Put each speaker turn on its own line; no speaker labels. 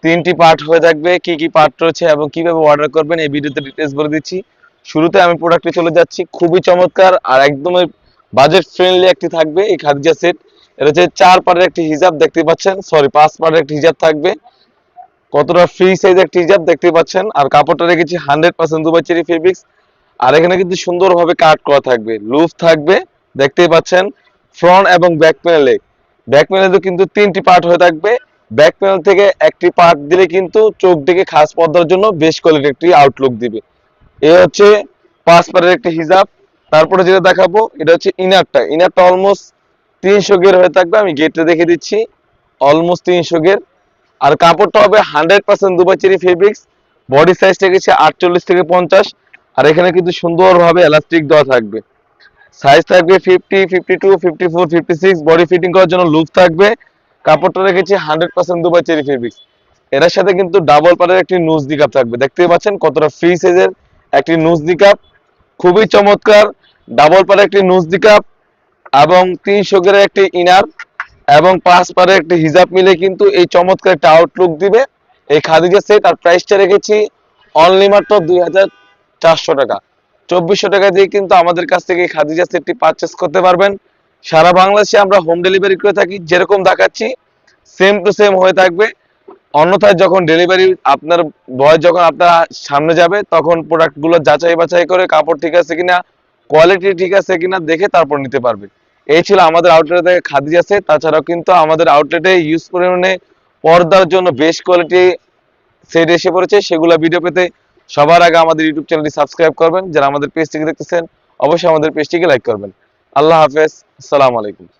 তিনটি পার্ট হয়ে থাকবে। কি কি পার্ট রয়েছে এবং কিভাবে অর্ডার করবেন এই ভিডিওতে ডিটেইলস বলে দিচ্ছি। শুরুতে আমি প্রোডাক্টে চলে যাচ্ছি। খুবই চমৎকার আর একদমই বাজেট ফ্রেন্ডলি একটি থাকবে এই খাদিজা সেট। এটা হচ্ছে 4 পার্টের একটি হিজাব দেখতে পাচ্ছেন, সরি 5 পার্টের একটি হিজাব থাকবে। কতটা ফ্রি সাইজ একটি হিজাব দেখতে পাচ্ছেন। আর কাপড়টা রেখেছি 100% দুবাই চেরি ফেব্রিক্স। আর এখানে কিন্তু সুন্দরভাবে কাট করা থাকবে, লুফ থাকবে দেখতেই পাচ্ছেন। ফ্রন্ট এবং ব্যাক প্যানেলে কিন্তু তিনটি পার্ট হয়ে থাকবে। ব্যাক প্যানেল থেকে একটি পার্ট দিলে কিন্তু চোখ দিকে খাস পর্দার জন্য বেশ কোয়ালিটি একটি আউটলুক দিবে। এ হচ্ছে 5 পারের একটি হিজাব। তারপরে যেটা দেখাবো এটা হচ্ছে ইনারটা অলমোস্ট 300 গের হয়ে থাকবে। আমি গেটটা দেখে দিচ্ছি, অলমোস্ট 300 গের। আর কাপড়টা হবে 100% দুবাই চেরি ফেব্রিক্স। বডি সাইজটা গেছে 48 থেকে 50। আর এখানে কিন্তু সুন্দরভাবে এলাস্টিক দেওয়া থাকবে। সাইজ থাকবে 50, 52, 54, 56। বডি ফিটিং করার জন্য লুপ থাকবে। কাপড়টা রেখেছি 100% দুবাই চেরি ফেব্রিক্স। এটার সাথে কিন্তু ডাবল পারের একটি নুজ নিকাপ থাকবে। দেখতেই পাচ্ছেন কতটা ফ্রি সাইজের একটি নুজ নিকাপ, খুবই চমৎকার। ডাবল পারের একটি নুজ নিকাপ এবং 300 গ্রের একটি ইনার এবং 5 পারের একটি হিজাব মিলে কিন্তু এই চমৎকার একটা আউটলুক দিবে এই খাদিজা সেট। আর প্রাইসটা রেখেছি অনলি মাত্র 2400 টাকা। 2400 টাকা দিয়ে কিন্তু আমাদের কাছ থেকে এই খাদিজা সেটটি পারচেস করতে পারবেন। সারা বাংলাদেশে আমরা হোম ডেলিভারি করে থাকি, যেরকম দেখাচ্ছি সেম টু সেম হয়ে থাকবে। অন্যথায় যখন ডেলিভারি আপনার বয় যখন আপনার সামনে যাবে তখন প্রোডাক্টগুলো যাচাই বাছাই করে কাপড় ঠিক আছে কিনা, কোয়ালিটি ঠিক আছে কিনা দেখে তারপর নিতে পারবে। এই ছিল আমাদের আউটলেট থেকে খাদিজা সেট। তাছাড়াও কিন্তু আমাদের আউটলেটে ইউজ পরিমাণে পর্দার জন্য বেশ কোয়ালিটি সেট এসে পড়েছে। সেগুলো ভিডিও পেতে সবার আগে আমাদের ইউটিউব চ্যানেলটি সাবস্ক্রাইব করবেন। যারা আমাদের পেজটিকে দেখতেছেন অবশ্যই আমাদের পেজটিকে লাইক করবেন। আল্লাহ হাফেজ, আসসালামু আলাইকুম।